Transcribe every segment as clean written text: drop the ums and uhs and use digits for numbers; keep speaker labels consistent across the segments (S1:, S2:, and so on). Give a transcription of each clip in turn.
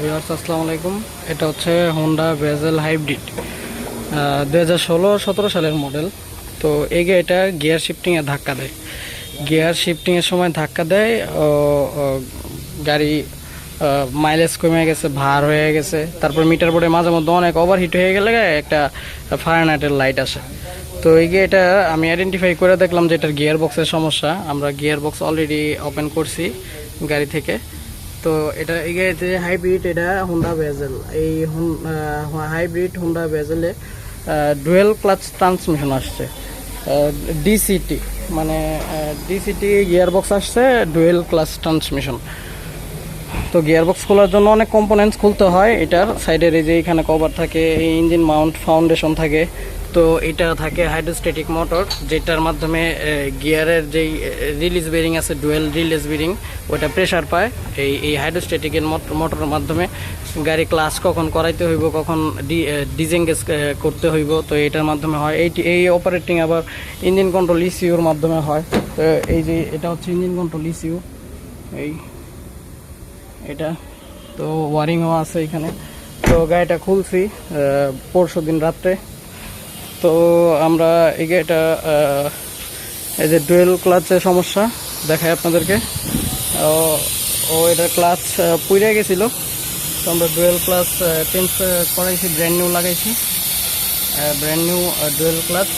S1: Viewers আসসালামু আলাইকুম। এটা হচ্ছে হোন্ডা ভেজেল হাইব্রিড 2016-17 সালের মডেল। তো এই গাড়িটা গিয়ার শিফটিংয়ে ধাক্কা দেয়। গিয়ার শিফটিংয়ের সময় ধাক্কা দেয়, গাড়ি মাইলেজ কমে গেছে, ভার হয়ে গেছে। তারপর মিটার বোর্ডে মাঝে মধ্যে অনেক ওভারহিট হয়ে গেলে একটা ফারেনহাইটের লাইট আসে। তো এই এটা আমি আইডেন্টিফাই করে দেখলাম যে এটার গিয়ার বক্সের সমস্যা। আমরা গিয়ার বক্স অলরেডি ওপেন করছি গাড়ি থেকে। তো এটা এই গাড়িতে হাইব্রিড, এটা হোন্ডা ভেজেল। এই হাইব্রিড হোন্ডা ভেজেলে ডুয়েল ক্লাচ ট্রান্সমিশন আসছে, ডিসিটি মানে ডিসিটি গিয়ার বক্স আসছে, ডুয়েল ক্লাচ ট্রান্সমিশন। তো গিয়ার বক্স খোলার জন্য অনেক কম্পোনেন্টস খুলতে হয়। এটার সাইডের এই যে এখানে কভার থাকে, এই ইঞ্জিন মাউন্ট ফাউন্ডেশন থাকে। তো এটা থাকে হাইড্রোস্ট্যাটিক মোটর, যেটার মাধ্যমে গিয়ারের যেই রিলিজ বেরিং আছে, ডুয়েল রিলিজ বেরিং, ওটা প্রেশার পায় এই হাইড্রোস্ট্যাটিকের মোটরের মাধ্যমে। গাড়ি ক্লাচ কখন করাইতে হইব, কখন ডিজেঙ্গেজ করতে হইব, তো এটার মাধ্যমে হয়। এই অপারেটিং আবার ইঞ্জিন কন্ট্রোল ইসিউর মাধ্যমে হয়। তো এই যে এটা হচ্ছে ইঞ্জিন কন্ট্রোল ইসিউ, এটা তো ওয়ারিংও আছে এখানে। তো গাড়িটা খুলছি পরশু দিন রাত্রে। তো আমরা এই গাড়িটা এই যে ডুয়েল ক্লাচের সমস্যা দেখাই আপনাদেরকে। এটা ক্লাচ পুড়ে গেছিল, তো আমরা ডুয়েল ক্লাচ চেঞ্জ করাইছি, ব্র্যান্ড নিউ লাগাইছি। ব্র্যান্ড নিউ ডুয়েল ক্লাচ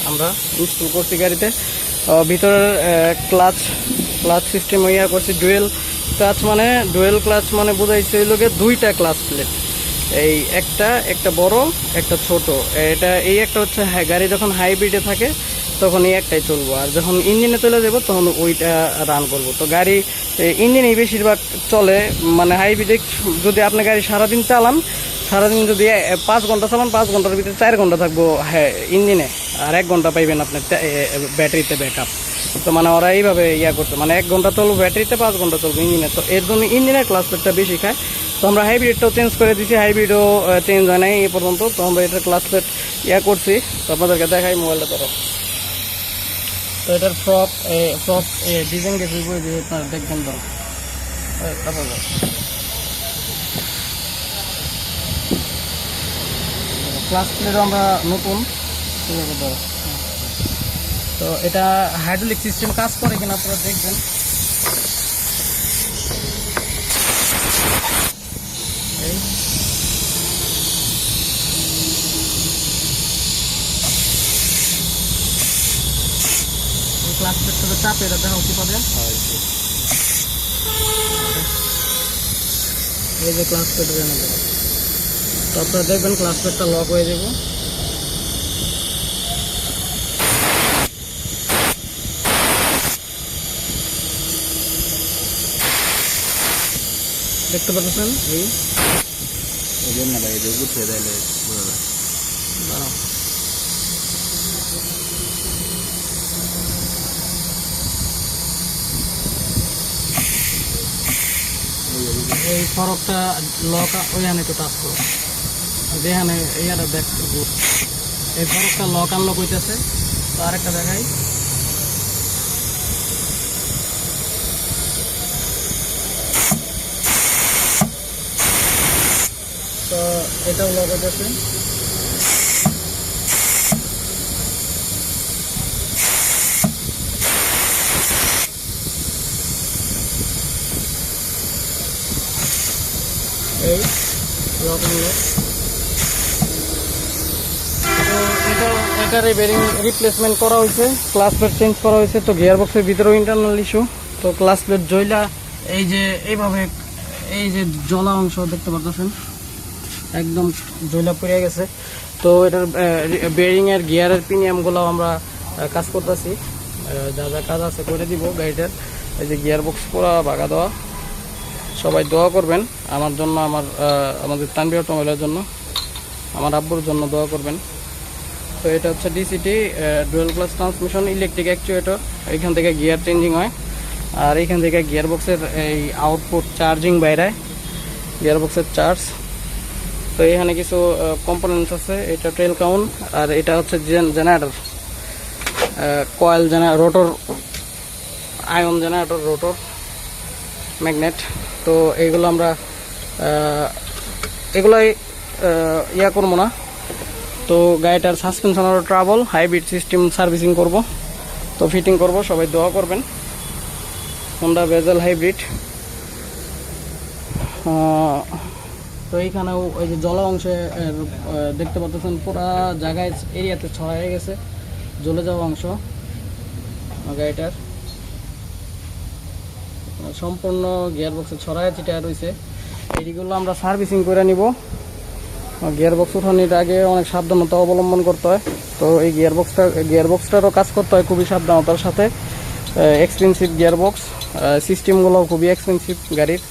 S1: আমরা ইনস্টল করছি গাড়িতে। ভিতরের ক্লাচ সিস্টেম ইয়া করছি। ডুয়েল ক্লাচ মানে বোঝাইছে লোকে দুইটা ক্লাচ প্লেট, এই একটা বড় একটা ছোট। এই একটা হচ্ছে গাড়ি যখন হাইব্রিডে থাকে তখন এই একটাই চলবো, আর যখন ইঞ্জিনে চলে যাবো তখন ওইটা রান করব। তো গাড়ি ইঞ্জিনেই বেশিরভাগ চলে, মানে হাইব্রিডে যদি আপনি গাড়ি সারাদিন চালান, সারাদিন যদি 5 ঘন্টা চালান, 5 ঘন্টার ভিতরে 4 ঘন্টা থাকবো ইঞ্জিনে, আর 1 ঘন্টা পাইবেন আপনার ব্যাটারিতে ব্যাকআপ। তো মানে ওরা এইভাবে করছে, মানে 1 ঘন্টা চলবো ব্যাটারিতে, 5 ঘন্টা চলবো ইঞ্জিনে। তো এর জন্য ইঞ্জিনের ক্লাচ প্লেটটা বেশি খায়। তো আমরা হাইব্রিডটাও চেঞ্জ করে দিচ্ছি, হাইব্রিডও চেঞ্জ হয় নাই এ পর্যন্ত। তো আমরা এটার ক্লাচ প্লেট করছি। তো আপনাদেরকে দেখাই মোবাইলটা ধরো। তো এটার ফ্রক ডিজাইন গেছে, আপনারা দেখবেন। ধরো ক্লাচ প্লেটও আমরা নতুন। ধরো, তো এটা হাইড্রোলিক সিস্টেম কাজ করে কিনা আপনারা দেখবেন। ক্লাচ প্লেটটা চাপে এটা দেখা উচিত পাবেন। এই যে ক্লাচ প্লেট, তো আপনারা দেখবেন ক্লাচ প্লেটটা লক হয়ে যাবে। দেখতে পাচ্ছেন এই জন্য ভাই বুঝতে দিলে এই ফরকটা লক ওইখানে একটু টাচ করো, যেখানে এইটা দেখ, এই ফরকটা লক আনলক হইতেছে। তো আরেকটা দেখাই, তো এটাও লক হইতেছে। এই লক আনলক। তো এটার বেরিং রিপ্লেসমেন্ট করা হয়েছে, ক্লাচ প্লেট চেঞ্জ করা হয়েছে। তো গিয়ার বক্সের ভিতরেও ইন্টারনাল ইস্যু। তো ক্লাচ প্লেট জয়লা এই যে এইভাবে, এই যে জলা অংশ দেখতে পাচ্ছেন, একদম জয়লা পড়ে গেছে। তো এটার বেরিংয়ের গিয়ারের প্রিমিয়ামগুলো আমরা কাজ করতেছি, যা যা কাজ আছে করে দিব গাড়িটার। এই যে গিয়ার বক্স পুরো ভাগা দেওয়া। সবাই দোয়া করবেন আমার জন্য, আমাদের তানভীর অটোমোবাইলের জন্য, আমার আব্বুর জন্য দোয়া করবেন। তো এটা হচ্ছে DCT dual clutch transmission, electric actuator. এখান থেকে গিয়ার চেঞ্জিং হয়, আর এইখান থেকে গিয়ার বক্সের এই আউটপুট চার্জিং বাইরে, গিয়ার বক্সের চার্জ। তো এখানে কিছু কম্পোনেন্টস আছে, এটা ট্রেল কাউন্ট, আর এটা হচ্ছে generator, coil rotor, ion generator, rotor magnet. তো এইগুলো আমরা এগুলোই ইয়া করবো না। তো গাড়িটার সাসপেনশন আর ট্রাবল হাইব্রিড সিস্টেম সার্ভিসিং করব, তো ফিটিং করব, সবাই দোয়া করবেন। Honda bezel hybrid. তো এইখানেও ওই যে জলা অংশে দেখতে পাচ্ছেন পুরা জায়গায় এরিয়াতে ছড়াই গেছে জ্বলে যাওয়া অংশ গাড়িটার, সম্পূর্ণ গিয়ারবক্সে ছড়ায় চিটায় রয়েছে। এইগুলো আমরা সার্ভিসিং করে নিব। গিয়ারবক্স উঠানোর আগে অনেক সাবধানতা অবলম্বন করতে হয়। তো এই গিয়ারবক্সটারও কাজ করতে হয় খুবই সাবধানতার সাথে। এক্সপেন্সিভ গিয়ারবক্স, সিস্টেমগুলো খুবই এক্সপেন্সিভ গাড়ির।